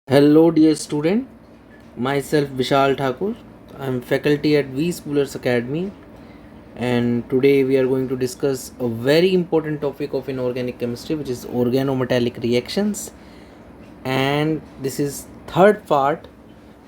Hello, dear student. Myself Vishal Thakur. I am faculty at V Schoolers Academy, and today we are going to discuss a very important topic of inorganic chemistry, which is organometallic reactions. And this is third part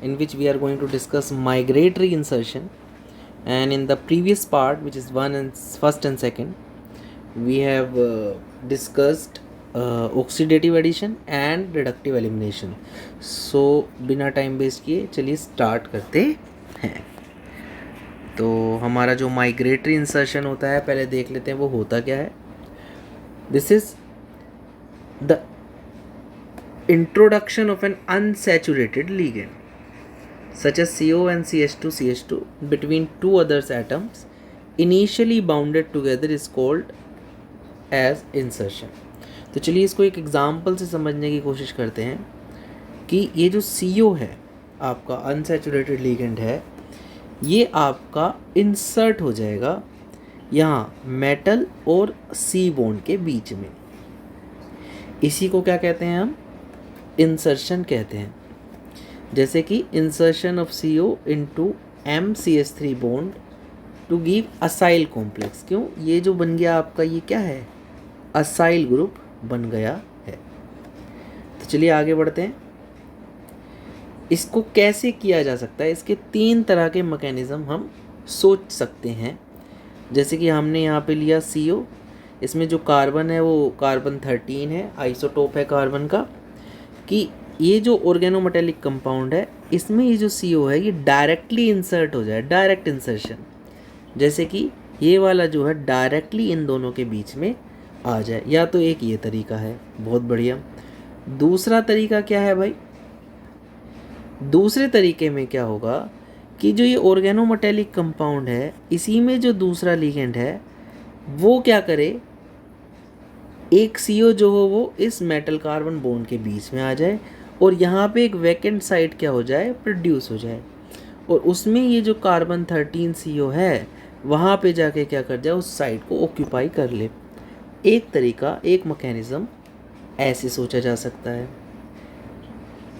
in which we are going to discuss migratory insertion. And in the previous part, which is first and second, we have discussed oxidative addition and reductive elimination. So बिना time waste किए चलिए start करते हैं. तो हमारा जो migratory insertion होता है पहले देख लेते हैं वो होता क्या है. This is the introduction of N unsaturated ligand such as CO and CH2 between two others atoms initially bounded together is called as insertion. तो चलिए इसको एक एग्जाम्पल से समझने की कोशिश करते हैं कि ये जो CO है आपका अनसैचुरेटेड लिगेंड है, ये आपका इंसर्ट हो जाएगा यहाँ मेटल और C बॉन्ड के बीच में. इसी को क्या कहते हैं हम? इंसर्शन कहते हैं. जैसे कि insertion of CO into MCH3 bond to give acyl complex. क्यों? ये जो बन गया आपका ये क्या है? असाइल ग्रुप बन गया है. तो चलिए आगे बढ़ते हैं. इसको कैसे किया जा सकता है? इसके 3 तरह के मैकेनिज्म हम सोच सकते हैं. जैसे कि हमने यहाँ पे लिया CO, इसमें जो कार्बन है वो कार्बन 13 है, आइसोटोप है कार्बन का. कि ये जो ऑर्गेनोमेटेलिक कंपाउंड है इसमें ये जो CO है ये डायरेक्टली इंसर्ट हो जाए, डायरेक्ट इंसर्शन. जैसे कि ये वाला जो है डायरेक्टली इन दोनों के बीच में आ जाए. या तो एक ये तरीका है, बहुत बढ़िया. दूसरा तरीका क्या है भाई? दूसरे तरीके में क्या होगा कि जो ये ऑर्गेनोमेटेलिक कंपाउंड है इसी में जो दूसरा लिगेंड है वो क्या करे, एक CO जो हो वो इस मेटल कार्बन बॉन्ड के बीच में आ जाए और यहाँ पे एक वैकेंट साइट क्या हो जाए, प्रोड्यूस हो जाए. और उसमें ये जो कार्बन 13 CO है वहाँ पे जाके क्या कर जाए, उस साइट को ऑक्यूपाई कर ले. एक तरीका, एक मैकेनिज़्म ऐसे सोचा जा सकता है.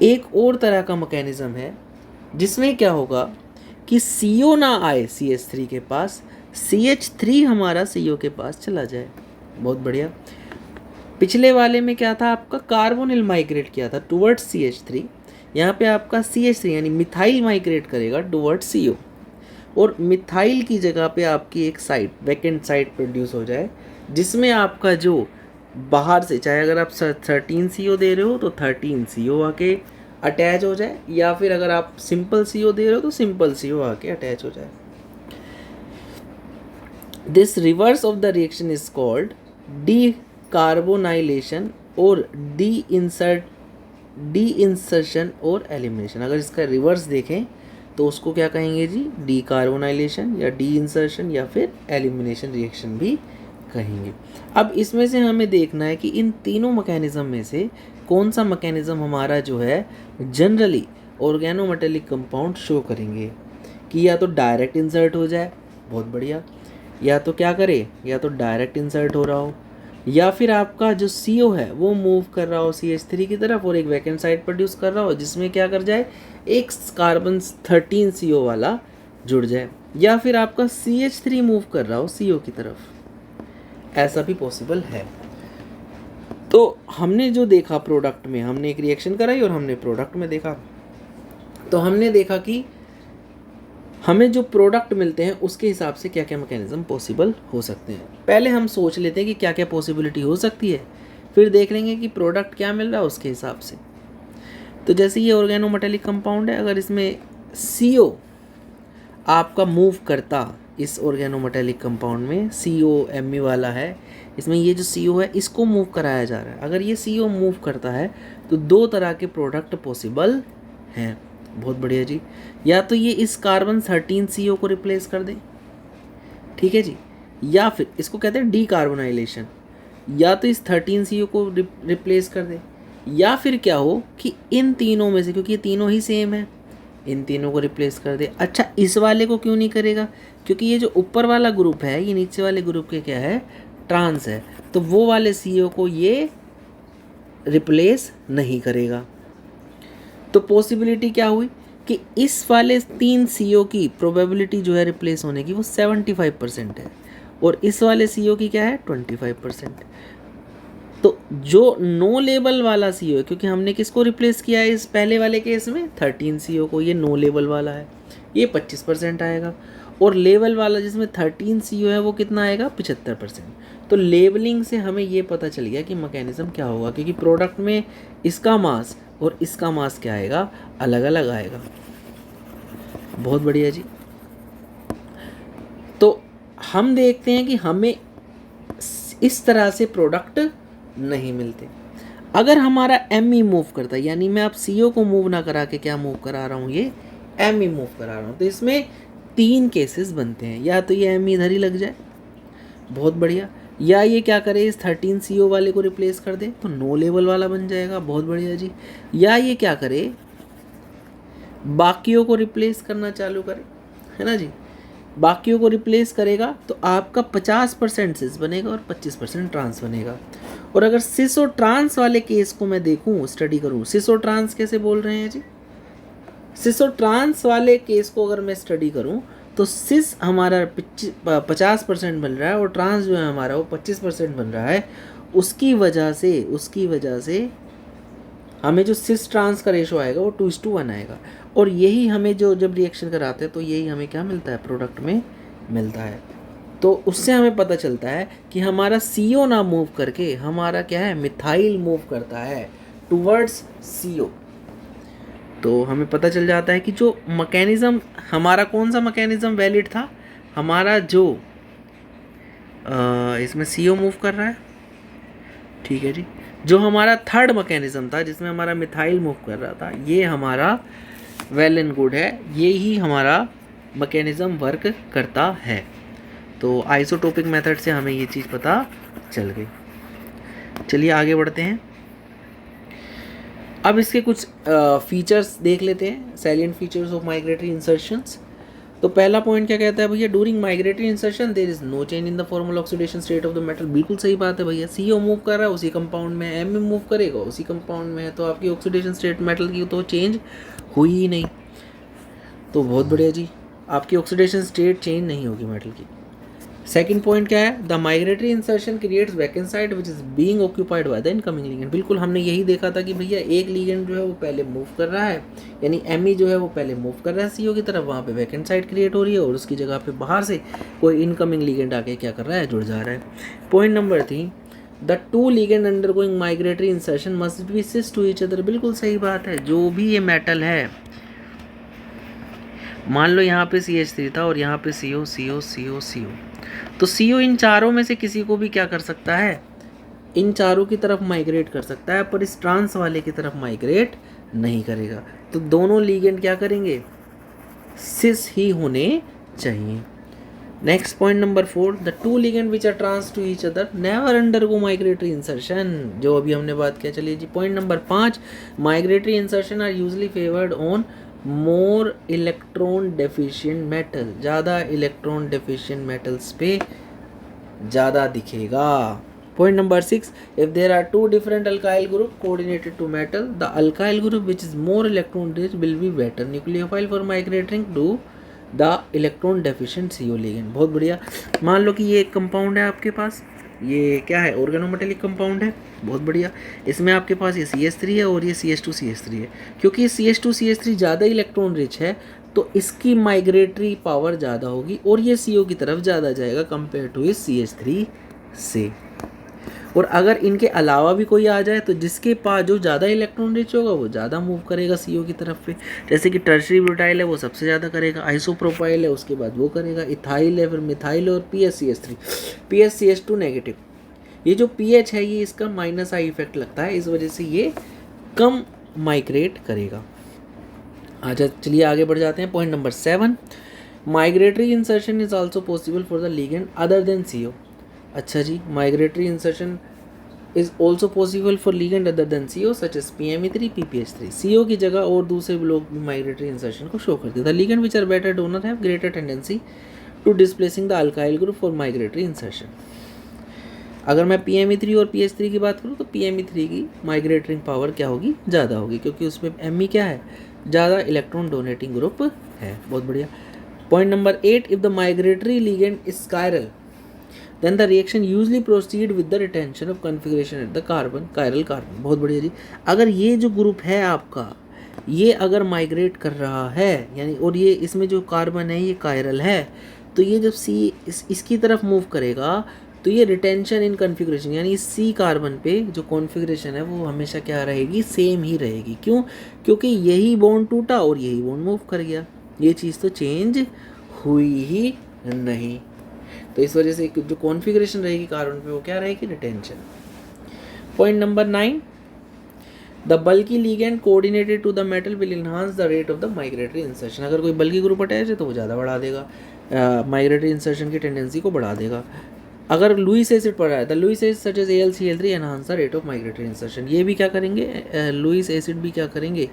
एक और तरह का मैकेनिज़्म है जिसमें क्या होगा कि CO ना आए CH3 के पास, CH3 हमारा CO के पास चला जाए. बहुत बढ़िया. पिछले वाले में क्या था आपका? कार्बोनिल माइग्रेट किया था टुवर्ड्स CH3. यहाँ पे आपका CH3 यानी मिथाइल माइग्रेट करेगा टुवर्ड्स CO और मिथाइल की जगह पे आपकी एक साइट, वैकेंट साइट प्रोड्यूस हो जाए जिसमें आपका जो बाहर से, चाहे अगर आप 13 CO दे रहे हो तो 13 CO आके अटैच हो जाए, या फिर अगर आप सिंपल CO दे रहे हो तो सिंपल CO आके अटैच हो जाए. This reverse of the reaction is called decarbonylation और डी-इंसर्शन और एलिमिनेशन. अगर इसका रिवर्स देखें तो उसको क्या कहेंगे जी? डीकार्बोनाइलेशन या डी इंसर्शन या फिर एलिमिनेशन रिएक्शन भी कहेंगे. अब इसमें से हमें देखना है कि इन तीनों मैकेनिज्म में से कौन सा मैकेनिज्म हमारा जो है जनरली ऑर्गेनोमेटेलिक कंपाउंड शो करेंगे. कि या तो डायरेक्ट इंसर्ट हो जाए, बहुत बढ़िया, या तो क्या करे, या तो डायरेक्ट इंसर्ट हो रहा हो, या फिर आपका जो CO है वो मूव कर रहा हो CH3 की तरफ और एक वैकेंट साइट प्रोड्यूस कर रहा हो जिसमें क्या कर जाए, एक कार्बन 13 CO वाला जुड़ जाए, या फिर आपका CH3 मूव कर रहा हो CO की तरफ. ऐसा भी पॉसिबल है. तो हमने जो देखा प्रोडक्ट में, हमने एक रिएक्शन कराई और हमने प्रोडक्ट में देखा, तो हमने देखा कि हमें जो प्रोडक्ट मिलते हैं उसके हिसाब से क्या क्या मैकेनिज्म पॉसिबल हो सकते हैं. पहले हम सोच लेते हैं कि क्या क्या पॉसिबिलिटी हो सकती है, फिर देख लेंगे कि प्रोडक्ट क्या मिल रहा है उसके हिसाब से. तो जैसे ये ऑर्गेनोमेटेलिक कंपाउंड है, अगर इसमें CO आपका मूव करता, इस ऑर्गेनोमेटेलिक कंपाउंड में CO Me वाला है, इसमें ये जो CO है इसको मूव कराया जा रहा है. अगर ये CO मूव करता है तो 2 तरह के प्रोडक्ट पॉसिबल हैं. बहुत बढ़िया जी. या तो ये इस कार्बन 13 CO को रिप्लेस कर दे, ठीक है जी, या फिर इसको कहते हैं डीकार्बोनाइलेशन. या तो इस 13 CO को रिप्लेस कर दे, या फिर क्या हो कि इन तीनों में से, क्योंकि ये तीनों ही सेम है, इन तीनों को रिप्लेस कर दे. अच्छा, इस वाले को क्यों नहीं करेगा? क्योंकि ये जो ऊपर वाला ग्रुप है ये नीचे वाले ग्रुप के क्या है, ट्रांस है, तो वो वाले CO को ये रिप्लेस नहीं करेगा. तो पॉसिबिलिटी क्या हुई कि इस वाले 3 CO की प्रोबेबिलिटी जो है रिप्लेस होने की वो 75% है, और इस वाले CO की क्या है 25%। तो जो नो लेबल वाला CO है, क्योंकि हमने किसको रिप्लेस किया है इस पहले वाले केस में 13 CO को, ये नो लेबल वाला है, ये 25% आएगा, और लेबल वाला जिसमें 13 CO है वो कितना आएगा 75%। तो लेबलिंग से हमें ये पता चल गया कि मैकेनिज्म क्या होगा, क्योंकि प्रोडक्ट में इसका मास और इसका मास क्या आएगा, अलग अलग आएगा। बहुत बढ़िया जी। तो हम देखते हैं कि हमें इस तरह से प्रोडक्ट नहीं मिलते। अगर हमारा ME मूव करता है, यानी मैं अब CO को मूव ना करा के क्या मूव करा रहा हूँ, ये ME मूव करा रहा हूँ, तो इसमें 3 केसेस बनते हैं। या तो ये ME इधर ही लग जाए, बहुत बढ़िया, या ये क्या करे इस 13 CO वाले को रिप्लेस कर दे तो नो लेवल वाला बन जाएगा, बहुत बढ़िया जी, या ये क्या करे बाकियों को रिप्लेस करना चालू करे, है ना जी। बाकियों को रिप्लेस करेगा तो आपका 50% सिस बनेगा और 25% ट्रांस बनेगा। और अगर सिस और ट्रांस वाले केस को मैं देखूं, स्टडी करूं, सिस और ट्रांस कैसे बोल रहे हैं जी, सिस और ट्रांस वाले केस को अगर मैं स्टडी करूं तो सिस हमारा 50% बन रहा है और ट्रांस जो है हमारा वो 25% बन रहा है। उसकी वजह से हमें जो सिस ट्रांस का रेशो आएगा वो 2:1 आएगा, और यही हमें जो जब रिएक्शन कराते हैं तो यही हमें क्या मिलता है, प्रोडक्ट में मिलता है। तो उससे हमें पता चलता है कि हमारा CO ना मूव करके हमारा क्या है, मिथाइल मूव करता है टुवर्ड्स CO। तो हमें पता चल जाता है कि जो मैकेनिज्म हमारा, कौन सा मैकेनिज्म वैलिड था, हमारा जो इसमें CO मूव कर रहा है, ठीक है जी, जो हमारा थर्ड मैकेनिज्म था जिसमें हमारा मिथाइल मूव कर रहा था, ये हमारा वेल एंड गुड है, ये ही हमारा मैकेनिज्म वर्क करता है। तो आइसोटोपिक मेथड से हमें ये चीज़ पता चल गई। चलिए आगे बढ़ते हैं। अब इसके कुछ फीचर्स देख लेते हैं, salient features of migratory insertions. तो पहला पॉइंट क्या कहता है भैया, during migratory insertion there is no change in the formal oxidation state of the metal. बिल्कुल सही बात है भैया, CO मूव कर रहा है उसी कंपाउंड में, ME मूव करेगा उसी कंपाउंड में है, तो आपकी ऑक्सीडेशन स्टेट मेटल की तो चेंज हुई ही नहीं। तो बहुत बढ़िया जी, आपकी ऑक्सीडेशन स्टेट चेंज नहीं होगी मेटल की। सेकंड पॉइंट क्या है, the migratory insertion creates vacant site which is being occupied by the incoming ligand. बिल्कुल हमने यही देखा था कि भैया एक लिगेंड जो है वो पहले मूव कर रहा है, यानी ME जो है वो पहले मूव कर रहा है CO की तरफ, वहाँ पे वैकेंट साइट क्रिएट हो रही है और उसकी जगह पे बाहर से कोई इनकमिंग लिगेंड आके क्या कर रहा है, जुड़ जा रहा है। Point number 3, the two ligand undergoing migratory insertion must be cis to each other. बिल्कुल सही बात है, जो भी ये मेटल है, मान लो यहाँ पे CH3 था और यहाँ पे CO CO CO CO, तो CO इन चारों में से किसी को भी क्या कर सकता है, इन चारों की तरफ माइग्रेट कर सकता है, पर इस ट्रांस वाले की तरफ माइग्रेट नहीं करेगा। तो दोनों लिगेंड क्या करेंगे, सिस ही होने चाहिए। Next point number 4, the two ligand which are trans to each other never undergo migratory insertion, जो अभी हमने बात किया। चलिए जी, point number 5, migratory insertion are usually favoured on more electron deficient metal. ज़्यादा इलेक्ट्रॉन डेफिशिएंट मेटल्स पे ज़्यादा दिखेगा। Point number 6, if there are two different alkyl group coordinated to metal, the alkyl group which is more electron rich will be better nucleophile for migrating to the electron deficient CO ligand। बहुत बढ़िया। मान लो कि ये एक compound है आपके पास, ये क्या है, ऑर्गेनोमेटेलिक कंपाउंड है, बहुत बढ़िया। इसमें आपके पास ये CH3 है और ये CH2CH3 है। क्योंकि ये CH2CH3 ज़्यादा इलेक्ट्रॉन रिच है तो इसकी माइग्रेटरी पावर ज़्यादा होगी और ये CO की तरफ ज़्यादा जाएगा कंपेयर टू इस CH3 से। और अगर इनके अलावा भी कोई आ जाए तो जिसके पास जो ज़्यादा इलेक्ट्रॉन रिच होगा वो ज़्यादा मूव करेगा CO की तरफ पे। जैसे कि टर्शरी ब्यूटाइल है वो सबसे ज़्यादा करेगा, आइसोप्रोपाइल है उसके बाद वो करेगा, इथाइल है, फिर मिथाइल और PSCH3, PSCH2 नेगेटिव। ये जो pH है ये इसका -I इफेक्ट लगता है, इस वजह से ये कम माइग्रेट करेगा। अच्छा चलिए आगे बढ़ जाते हैं। Point number 7, migratory insertion is also possible for the ligand other than CO। अच्छा जी, migratory insertion is also possible for ligand other than CO such as PME3 PPH3। CO की जगह और दूसरे लोग भी माइग्रेटरी इंसर्शन को शो करते हैं। The ligand which are better donor have greater tendency to displacing the alkyl group for migratory insertion. अगर मैं PME3 और PH3 की बात करूँ तो PME3 की माइग्रेटिंग पावर क्या होगी, ज़्यादा होगी, क्योंकि उसमें Me क्या है, ज़्यादा इलेक्ट्रॉन डोनेटिंग ग्रुप है। बहुत बढ़िया। Point number 8, if the migratory ligand is chiral then the reaction usually proceed with the retention of configuration at the carbon, chiral carbon. बहुत बढ़िया जी। अगर ये जो ग्रुप है आपका, ये अगर माइग्रेट कर रहा है यानी, और ये इसमें जो कार्बन है ये कायरल है, तो ये जब इसकी तरफ मूव करेगा तो ये रिटेंशन इन कन्फिग्रेशन यानी C कार्बन पे जो कॉन्फ़िगरेशन है वो हमेशा क्या रहेगी, सेम ही रहेगी। क्यों? क्योंकि यही बॉन्ड टूटा और यही बॉन्ड मूव कर गया, ये चीज़ तो चेंज हुई ही नहीं। तो इस वजह से जो कॉन्फ़िगरेशन रहेगी कार्बन पे वो क्या रहेगी, retention. Point number 9, the bulky ligand coordinated to the metal will enhance the rate of the migratory insertion. अगर कोई बल्की ग्रुप अटैच है तो वो ज़्यादा बढ़ा देगा, माइग्रेटरी इंसर्शन की टेंडेंसी को बढ़ा देगा। अगर लुईस एसिड पड़ा है, the Lewis acid such as AlCl3 enhance the rate of migratory insertion. ये भी क्या करेंगे, लुईस एसिड भी क्या करेंगे,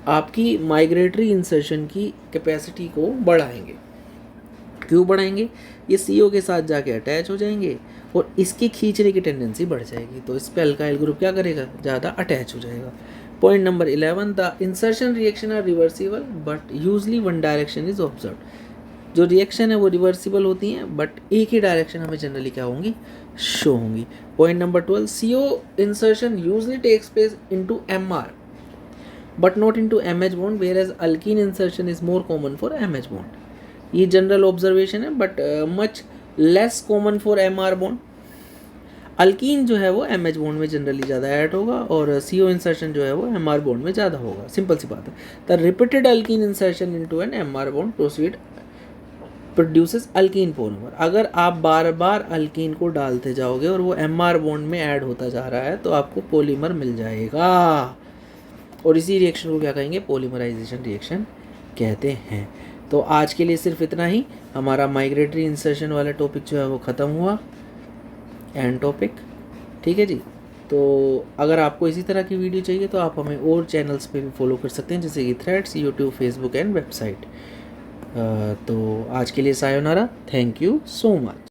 आपकी माइग्रेटरी इंसर्शन की कैपेसिटी को बढ़ाएंगे। क्यों बढ़ाएंगे, ये CO के साथ जाके अटैच हो जाएंगे और इसकी खींचने की टेंडेंसी बढ़ जाएगी, तो इस पे अल्काइल ग्रुप क्या करेगा, ज़्यादा अटैच हो जाएगा। Point number 11, the insertion reaction are reversible but usually one direction is observe. जो रिएक्शन है वो रिवर्सिबल होती हैं बट एक ही डायरेक्शन हमें जनरली क्या होंगी, शो होंगी। Point number 12, CO insertion usually takes place into MR but not into MH bond, where as alkene insertion is more common for MH bond. ये जनरल ऑब्जर्वेशन है but much less common for MR bond. Alkene जो है वो MH bond में generally ज़्यादा add होगा और CO insertion जो है वो MR बॉन्ड में ज़्यादा होगा। सिंपल सी बात है। The repeated alkene insertion into an MR bond proceed produces alkene polymer. अगर आप बार बार अल्कीन को डालते जाओगे और वो MR बॉन्ड में ऐड होता जा रहा है तो आपको पॉलीमर मिल जाएगा, और इसी रिएक्शन को क्या कहेंगे, पॉलीमराइजेशन रिएक्शन कहते हैं। तो आज के लिए सिर्फ इतना ही। हमारा माइग्रेटरी इंसर्शन वाला टॉपिक जो है वो ख़त्म हुआ, एंड टॉपिक। ठीक है जी। तो अगर आपको इसी तरह की वीडियो चाहिए तो आप हमें और चैनल्स पे भी फॉलो कर सकते हैं, जैसे कि threads, YouTube, Facebook and website. तो आज के लिए sayonara, thank you so much.